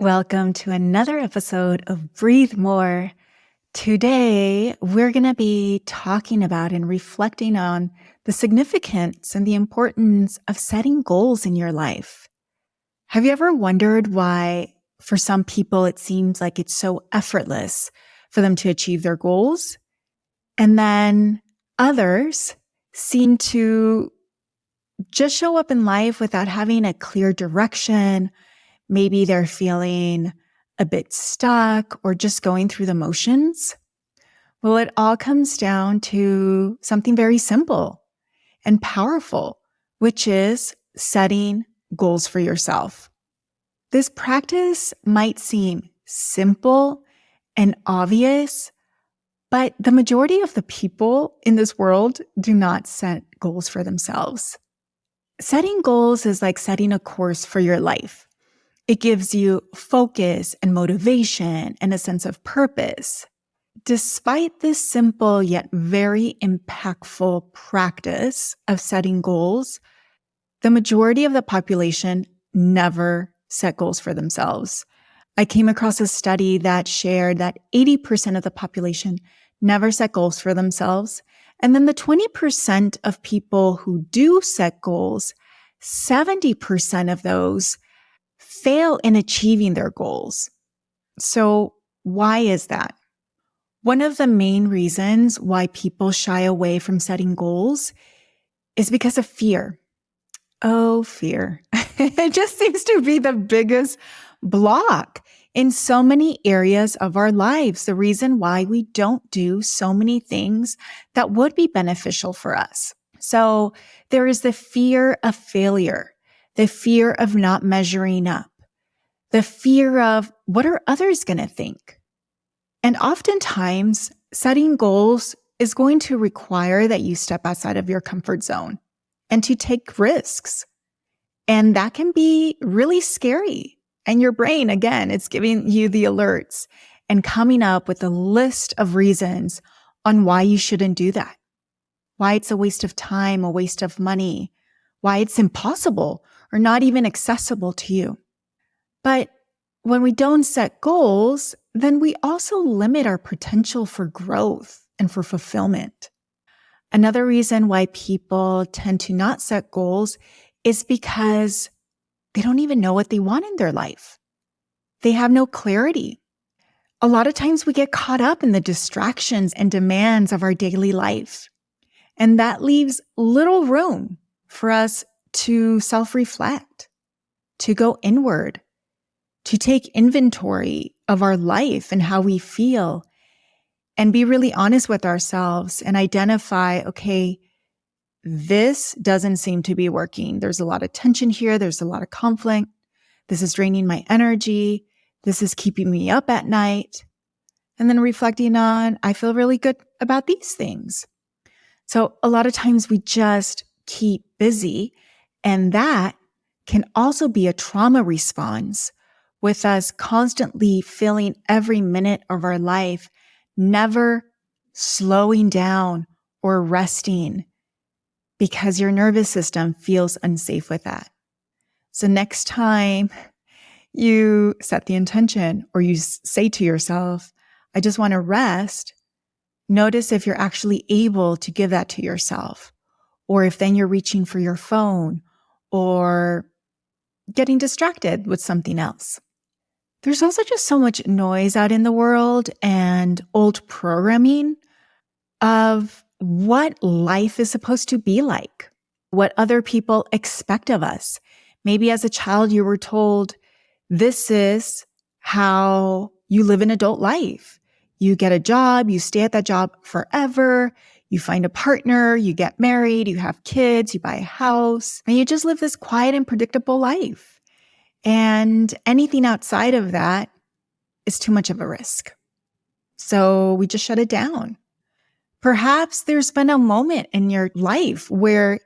Welcome to another episode of Breathe More. Today, we're going to be talking about and reflecting on the significance and the importance of setting goals in your life. Have you ever wondered why, for some people, it seems like it's so effortless for them to achieve their goals? And then others seem to just show up in life without having a clear direction. Maybe they're feeling a bit stuck or just going through the motions. Well, it all comes down to something very simple and powerful, which is setting goals for yourself. This practice might seem simple and obvious, but the majority of the people in this world do not set goals for themselves. Setting goals is like setting a course for your life. It gives you focus and motivation and a sense of purpose. Despite this simple yet very impactful practice of setting goals, the majority of the population never set goals for themselves. I came across a study that shared that 80% of the population never set goals for themselves. And then the 20% of people who do set goals, 70% of those fail in achieving their goals. So why is that? One of the main reasons why people shy away from setting goals is because of fear. Oh, fear. It just seems to be the biggest block in so many areas of our lives. The reason why we don't do so many things that would be beneficial for us. So there is the fear of failure, the fear of not measuring up, the fear of what are others going to think? And oftentimes, setting goals is going to require that you step outside of your comfort zone and to take risks. And that can be really scary. And your brain, again, it's giving you the alerts and coming up with a list of reasons on why you shouldn't do that, why it's a waste of time, a waste of money, why it's impossible or not even accessible to you. But when we don't set goals, then we also limit our potential for growth and for fulfillment. Another reason why people tend to not set goals is because they don't even know what they want in their life. They have no clarity. A lot of times we get caught up in the distractions and demands of our daily life. And that leaves little room for us to self-reflect, to go inward, to take inventory of our life and how we feel and be really honest with ourselves and identify, okay, this doesn't seem to be working. There's a lot of tension here. There's a lot of conflict. This is draining my energy. This is keeping me up at night. And then reflecting on, I feel really good about these things. So a lot of times we just keep busy, and that can also be a trauma response with us constantly filling every minute of our life, never slowing down or resting because your nervous system feels unsafe with that. So next time you set the intention or you say to yourself, I just want to rest, notice if you're actually able to give that to yourself, or if then you're reaching for your phone or getting distracted with something else. There's also just so much noise out in the world and old programming of what life is supposed to be like, what other people expect of us. Maybe as a child, you were told, this is how you live an adult life. You get a job, you stay at that job forever, you find a partner, you get married, you have kids, you buy a house, and you just live this quiet and predictable life. And anything outside of that is too much of a risk. So we just shut it down. Perhaps there's been a moment in your life where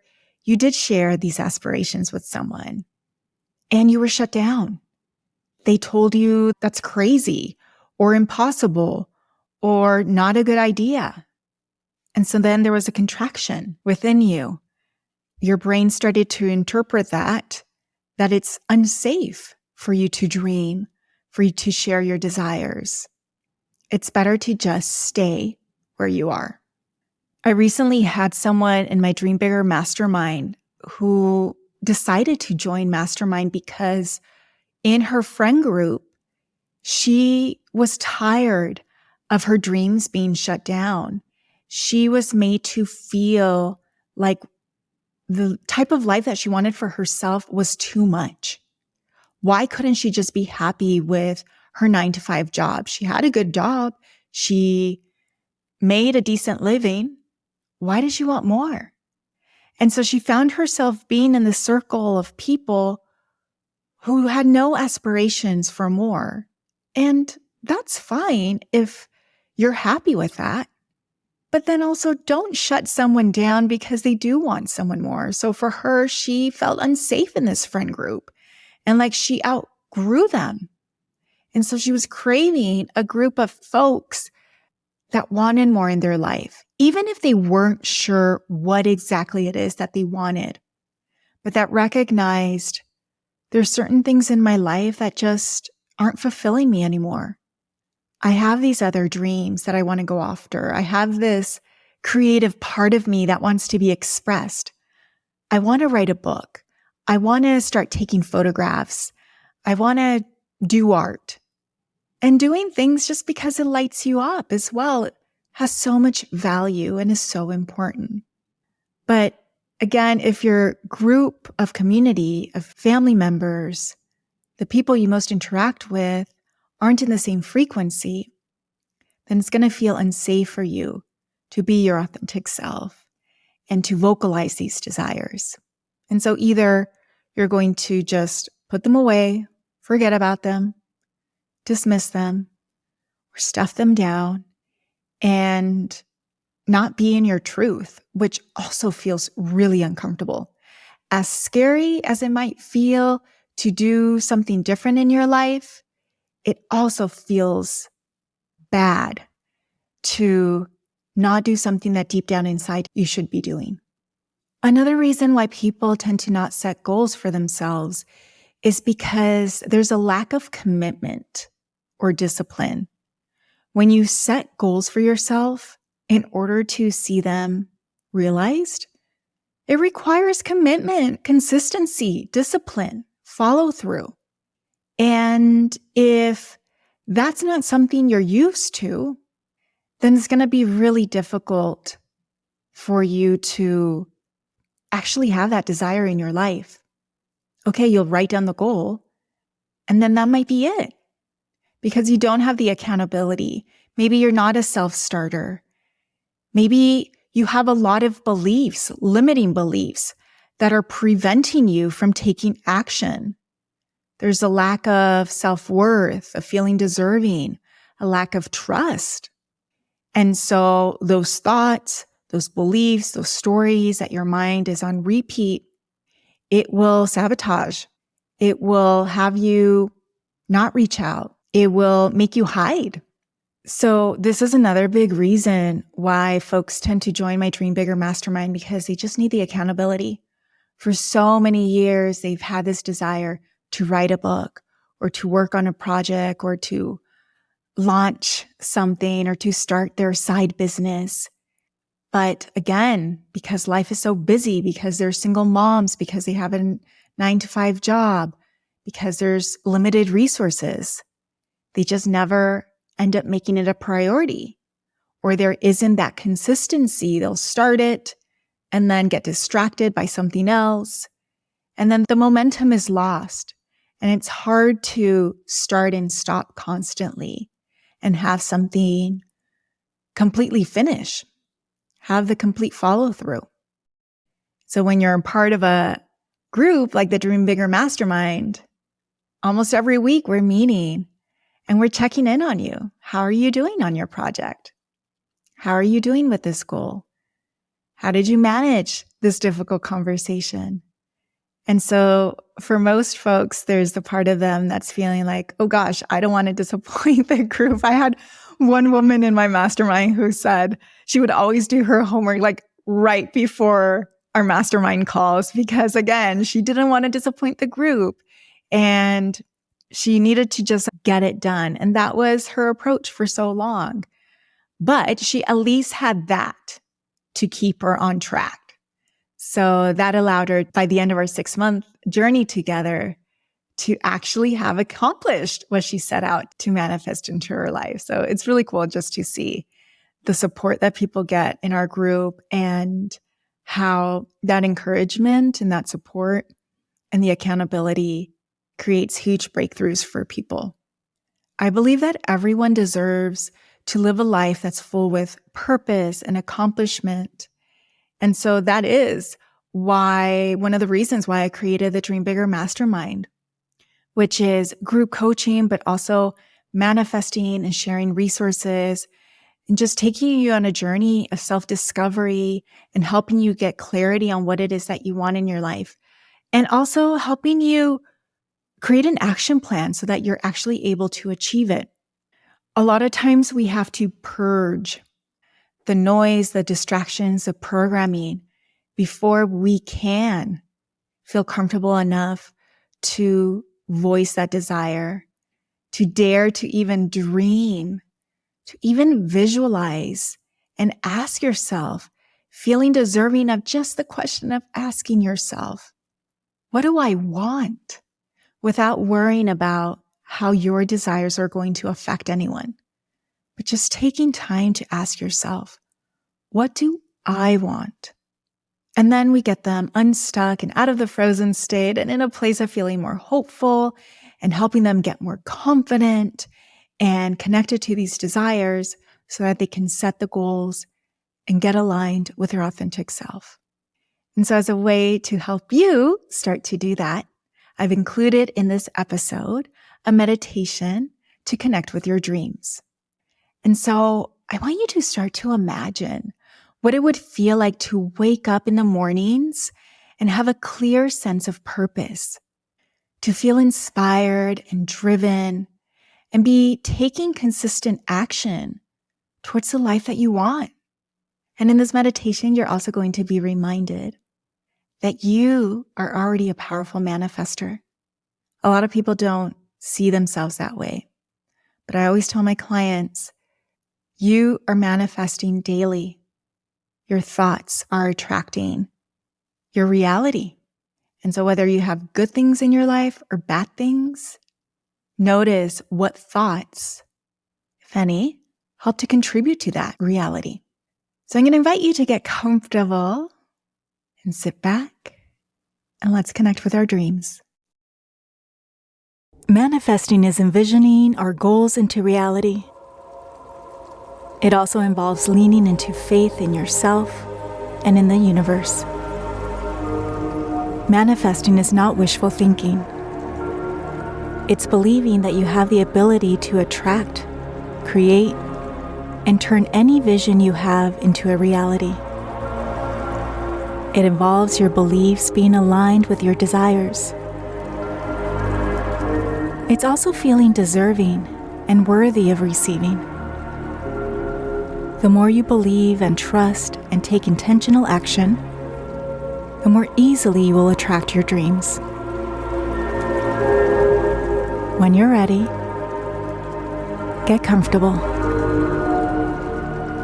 you did share these aspirations with someone and you were shut down. They told you that's crazy or impossible or not a good idea. And so then there was a contraction within you. Your brain started to interpret that it's unsafe for you to dream, for you to share your desires. It's better to just stay where you are. I recently had someone in my Dream Bigger Mastermind who decided to join Mastermind because in her friend group, she was tired of her dreams being shut down. She was made to feel like the type of life that she wanted for herself was too much. Why couldn't she just be happy with her 9-to-5 job? She had a good job. She made a decent living. Why did she want more? And so she found herself being in the circle of people who had no aspirations for more. And that's fine if you're happy with that. But then also don't shut someone down because they do want someone more. So for her, she felt unsafe in this friend group and like she outgrew them. And so she was craving a group of folks that wanted more in their life, even if they weren't sure what exactly it is that they wanted, but that recognized there's certain things in my life that just aren't fulfilling me anymore. I have these other dreams that I want to go after. I have this creative part of me that wants to be expressed. I want to write a book. I want to start taking photographs. I want to do art. And doing things just because it lights you up as well has so much value and is so important. But again, if your group of community, of family members, the people you most interact with aren't in the same frequency, then it's going to feel unsafe for you to be your authentic self and to vocalize these desires. And so either you're going to just put them away, forget about them, dismiss them, or stuff them down and not be in your truth, which also feels really uncomfortable. As scary as it might feel to do something different in your life, it also feels bad to not do something that deep down inside you should be doing. Another reason why people tend to not set goals for themselves is because there's a lack of commitment or discipline. When you set goals for yourself, in order to see them realized, it requires commitment, consistency, discipline, follow through. And if that's not something you're used to, then it's going to be really difficult for you to actually have that desire in your life. Okay, you'll write down the goal, and then that might be it because you don't have the accountability. Maybe you're not a self-starter. Maybe you have a lot of beliefs, limiting beliefs that are preventing you from taking action. There's a lack of self-worth, a feeling deserving, a lack of trust. And so those thoughts, those beliefs, those stories that your mind is on repeat, it will sabotage. It will have you not reach out. It will make you hide. So this is another big reason why folks tend to join my Dream Bigger Mastermind, because they just need the accountability. For so many years, they've had this desire to write a book or to work on a project or to launch something or to start their side business. But again, because life is so busy, because they're single moms, because they have a 9-to-5 job, because there's limited resources, they just never end up making it a priority, or there isn't that consistency. They'll start it and then get distracted by something else. And then the momentum is lost. And it's hard to start and stop constantly and have something completely finish, have the complete follow through. So when you're part of a group like the Dream Bigger Mastermind, almost every week we're meeting and we're checking in on you. How are you doing on your project? How are you doing with this goal? How did you manage this difficult conversation? And so for most folks, there's the part of them that's feeling like, oh gosh, I don't want to disappoint the group. I had one woman in my mastermind who said she would always do her homework like right before our mastermind calls because again, she didn't want to disappoint the group. And She needed to just get it done. And that was her approach for so long. But she at least had that to keep her on track. So that allowed her, by the end of our 6-month journey together, to actually have accomplished what she set out to manifest into her life. So it's really cool just to see the support that people get in our group and how that encouragement and that support and the accountability creates huge breakthroughs for people. I believe that everyone deserves to live a life that's full with purpose and accomplishment. And so that is why one of the reasons why I created the Dream Bigger Mastermind, which is group coaching, but also manifesting and sharing resources and just taking you on a journey of self-discovery and helping you get clarity on what it is that you want in your life. And also helping you create an action plan so that you're actually able to achieve it. A lot of times we have to purge the noise, the distractions, the programming before we can feel comfortable enough to voice that desire, to dare to even dream, to even visualize and ask yourself, feeling deserving of just the question of asking yourself, what do I want? Without worrying about how your desires are going to affect anyone, but just taking time to ask yourself, what do I want? And then we get them unstuck and out of the frozen state and in a place of feeling more hopeful and helping them get more confident and connected to these desires so that they can set the goals and get aligned with their authentic self. And so as a way to help you start to do that, I've included in this episode a meditation to connect with your dreams. And so I want you to start to imagine what it would feel like to wake up in the mornings and have a clear sense of purpose, to feel inspired and driven and be taking consistent action towards the life that you want. And in this meditation, you're also going to be reminded that you are already a powerful manifester. A lot of people don't see themselves that way. But I always tell my clients, you are manifesting daily. Your thoughts are attracting your reality. And so whether you have good things in your life or bad things, notice what thoughts, if any, help to contribute to that reality. So I'm going to invite you to get comfortable and sit back and let's connect with our dreams. Manifesting is envisioning our goals into reality. It also involves leaning into faith in yourself and in the universe. Manifesting is not wishful thinking. It's believing that you have the ability to attract, create, and turn any vision you have into a reality. It involves your beliefs being aligned with your desires. It's also feeling deserving and worthy of receiving. The more you believe and trust and take intentional action, the more easily you will attract your dreams. When you're ready, get comfortable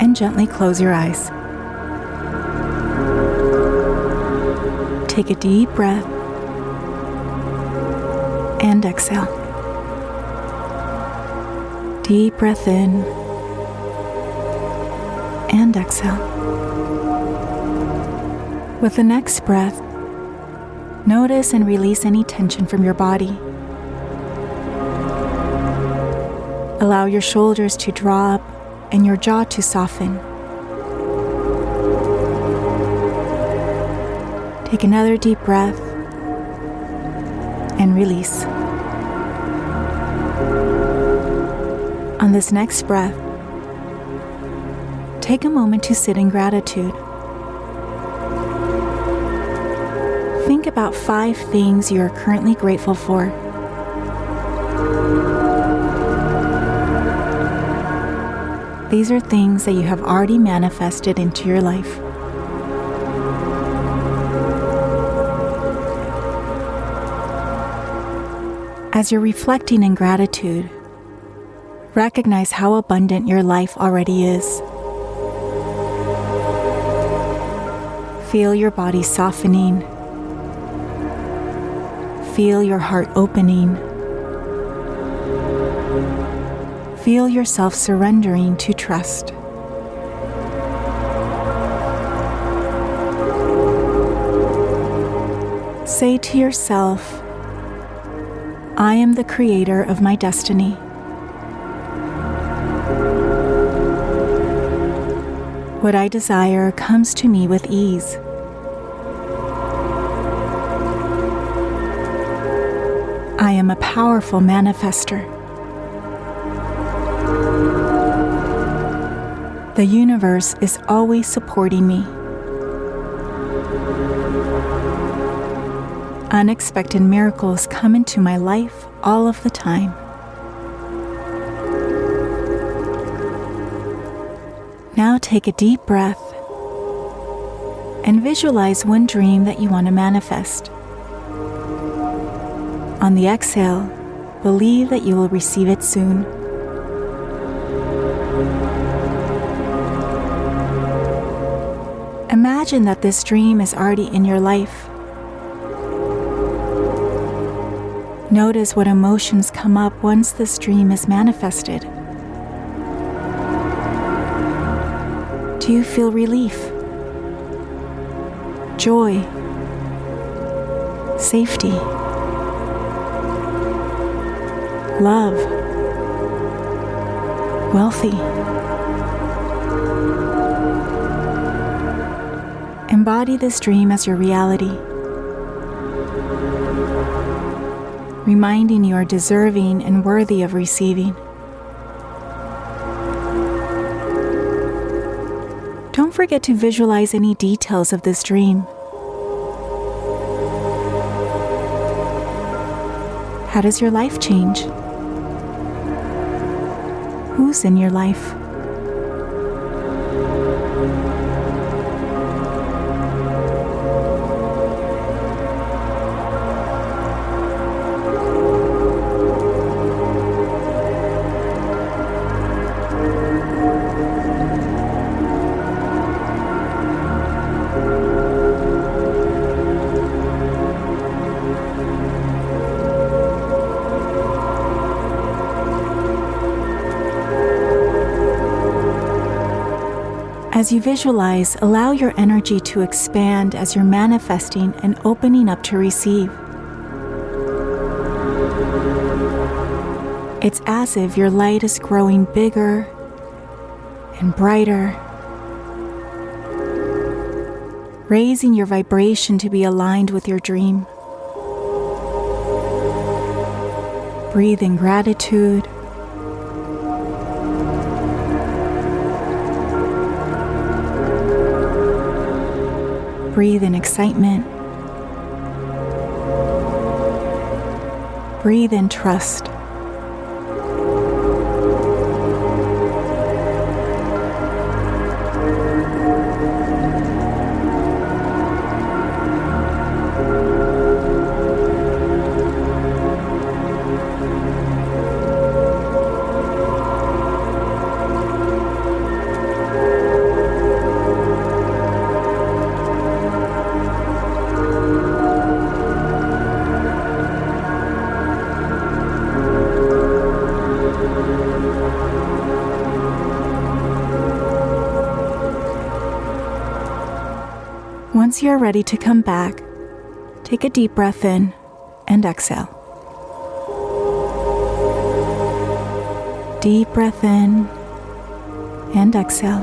and gently close your eyes. Take a deep breath and exhale. Deep breath in and exhale. With the next breath, notice and release any tension from your body. Allow your shoulders to drop and your jaw to soften. Take another deep breath and release. On this next breath, take a moment to sit in gratitude. Think about 5 things you are currently grateful for. These are things that you have already manifested into your life. As you're reflecting in gratitude, recognize how abundant your life already is. Feel your body softening. Feel your heart opening. Feel yourself surrendering to trust. Say to yourself, I am the creator of my destiny. What I desire comes to me with ease. I am a powerful manifester. The universe is always supporting me. Unexpected miracles come into my life all of the time. Now take a deep breath and visualize one dream that you want to manifest. On the exhale, believe that you will receive it soon. Imagine that this dream is already in your life. Notice what emotions come up once this dream is manifested. Do you feel relief, joy, safety, love, wealthy? Embody this dream as your reality, reminding you are deserving and worthy of receiving. Don't forget to visualize any details of this dream. How does your life change? Who's in your life? As you visualize, allow your energy to expand as you're manifesting and opening up to receive. It's as if your light is growing bigger and brighter, raising your vibration to be aligned with your dream. Breathe in gratitude. Breathe in excitement. Breathe in trust. Once you are ready to come back, take a deep breath in and exhale. Deep breath in and exhale.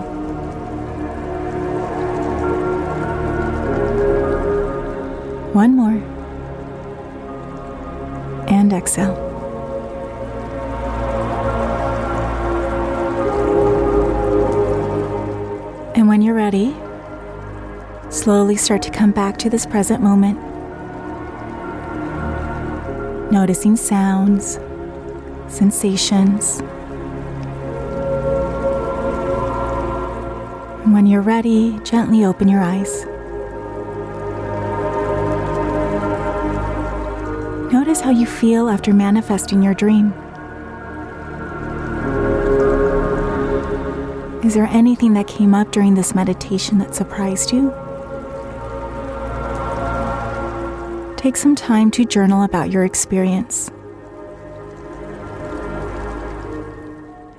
One more. And exhale. And when you're ready, slowly start to come back to this present moment, noticing sounds, sensations. And when you're ready, gently open your eyes. Notice notice how you feel after manifesting your dream. Is there anything that came up during this meditation that surprised you? Take some time to journal about your experience.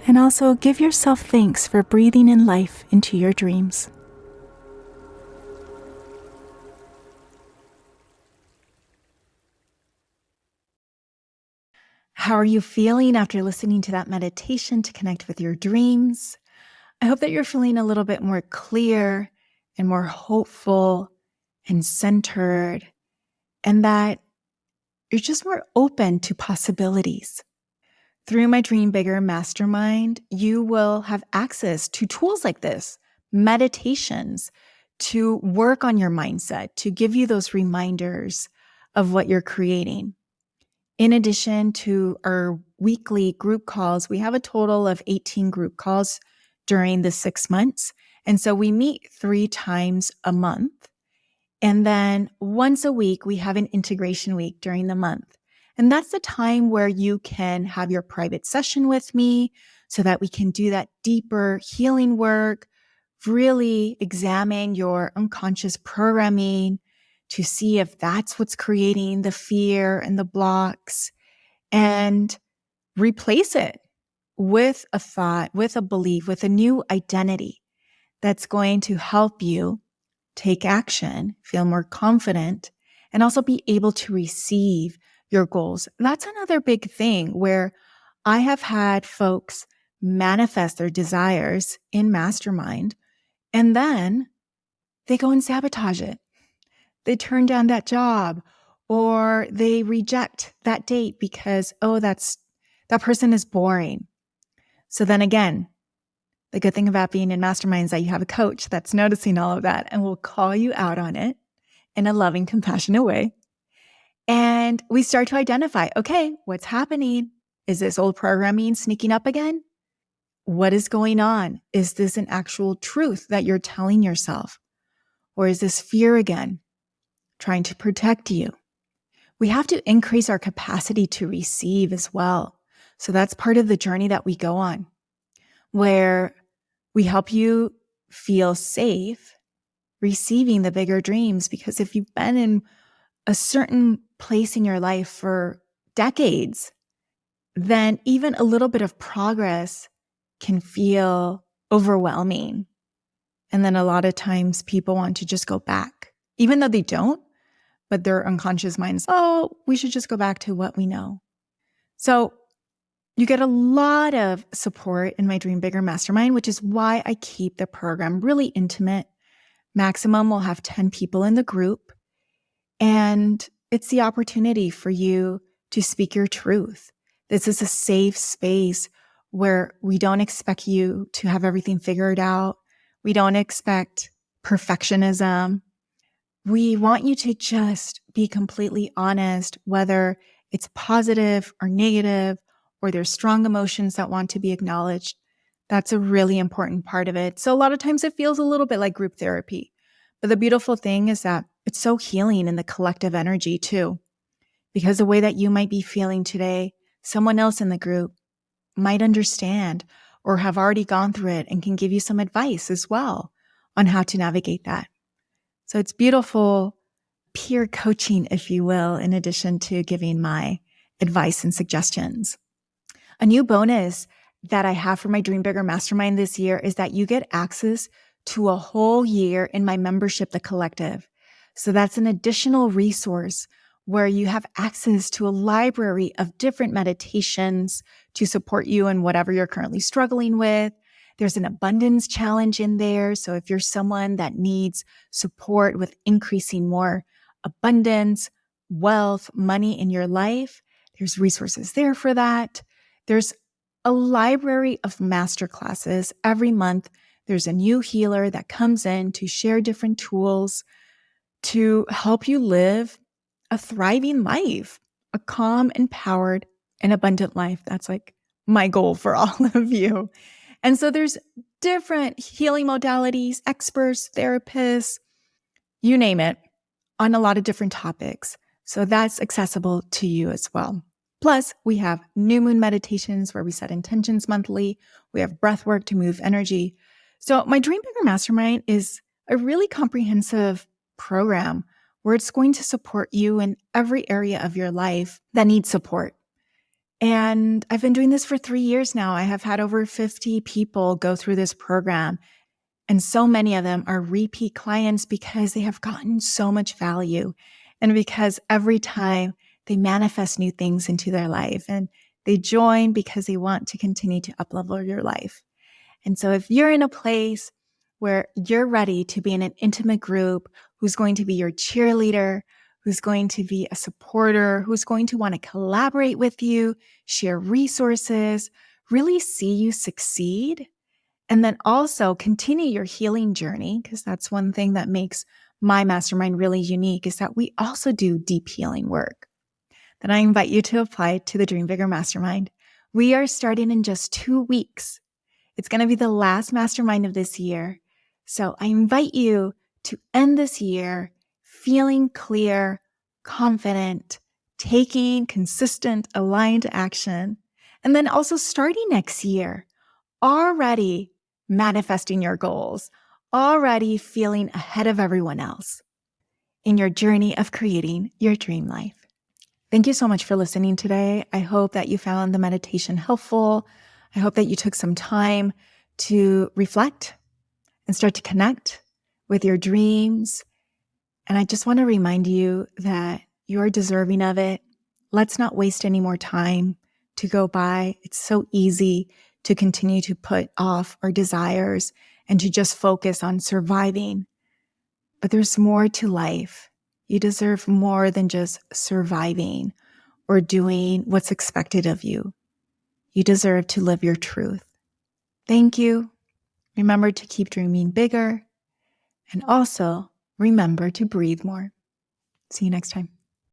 And also give yourself thanks for breathing in life into your dreams. How are you feeling after listening to that meditation to connect with your dreams? I hope that you're feeling a little bit more clear and more hopeful and centered, and that you're just more open to possibilities. Through my Dream Bigger Mastermind, you will have access to tools like this, meditations, to work on your mindset, to give you those reminders of what you're creating. In addition to our weekly group calls, we have a total of 18 group calls during the 6 months. And so we meet 3 times a month. And then once a week, we have an integration week during the month. And that's the time where you can have your private session with me so that we can do that deeper healing work, really examine your unconscious programming to see if that's what's creating the fear and the blocks, and replace it with a thought, with a belief, with a new identity that's going to help you take action, feel more confident, and also be able to receive your goals. That's another big thing where I have had folks manifest their desires in Mastermind, and then they go and sabotage it. They turn down that job, or they reject that date because, that person is boring. So then again, the good thing about being in Mastermind is that you have a coach that's noticing all of that and will call you out on it in a loving, compassionate way. And we start to identify, okay, what's happening? Is this old programming sneaking up again? What is going on? Is this an actual truth that you're telling yourself? Or is this fear again, trying to protect you? We have to increase our capacity to receive as well. So that's part of the journey that we go on, where we help you feel safe receiving the bigger dreams. Because if you've been in a certain place in your life for decades, then even a little bit of progress can feel overwhelming. And then a lot of times people want to just go back, even though they don't, but their unconscious mind's, oh, we should just go back to what we know. So you get a lot of support in my Dream Bigger Mastermind, which is why I keep the program really intimate. Maximum will have 10 people in the group. And it's the opportunity for you to speak your truth. This is a safe space where we don't expect you to have everything figured out. We don't expect perfectionism. We want you to just be completely honest, whether it's positive or negative, or there's strong emotions that want to be acknowledged. That's a really important part of it. So a lot of times it feels a little bit like group therapy. But the beautiful thing is that it's so healing in the collective energy too. Because the way that you might be feeling today, someone else in the group might understand or have already gone through it and can give you some advice as well on how to navigate that. So it's beautiful peer coaching, if you will, in addition to giving my advice and suggestions. A new bonus that I have for my Dream Bigger Mastermind this year is that you get access to a whole year in my membership, The Collective. So that's an additional resource where you have access to a library of different meditations to support you in whatever you're currently struggling with. There's an abundance challenge in there. So if you're someone that needs support with increasing more abundance, wealth, money in your life, there's resources there for that. There's a library of masterclasses. Every month, there's a new healer that comes in to share different tools to help you live a thriving life, a calm, empowered, and abundant life. That's like my goal for all of you. And so there's different healing modalities, experts, therapists, you name it, on a lot of different topics. So that's accessible to you as well. Plus, we have new moon meditations where we set intentions monthly. We have breath work to move energy. So my Dream Bigger Mastermind is a really comprehensive program where it's going to support you in every area of your life that needs support. And I've been doing this for 3 years now. I have had over 50 people go through this program. And so many of them are repeat clients because they have gotten so much value and because every time they manifest new things into their life and they join because they want to continue to uplevel your life. And so if you're in a place where you're ready to be in an intimate group who's going to be your cheerleader, who's going to be a supporter, who's going to want to collaborate with you, share resources, really see you succeed, and then also continue your healing journey, because that's one thing that makes my mastermind really unique, is that we also do deep healing work. Then I invite you to apply to the Dream Bigger Mastermind. We are starting in just 2 weeks. It's going to be the last mastermind of this year. So I invite you to end this year feeling clear, confident, taking consistent, aligned action, and then also starting next year already manifesting your goals, already feeling ahead of everyone else in your journey of creating your dream life. Thank you so much for listening today. I hope that you found the meditation helpful. I hope that you took some time to reflect and start to connect with your dreams. And I just want to remind you that you're deserving of it. Let's not waste any more time to go by. It's so easy to continue to put off our desires and to just focus on surviving. But there's more to life. You deserve more than just surviving or doing what's expected of you. You deserve to live your truth. Thank you. Remember to keep dreaming bigger, and also remember to breathe more. See you next time.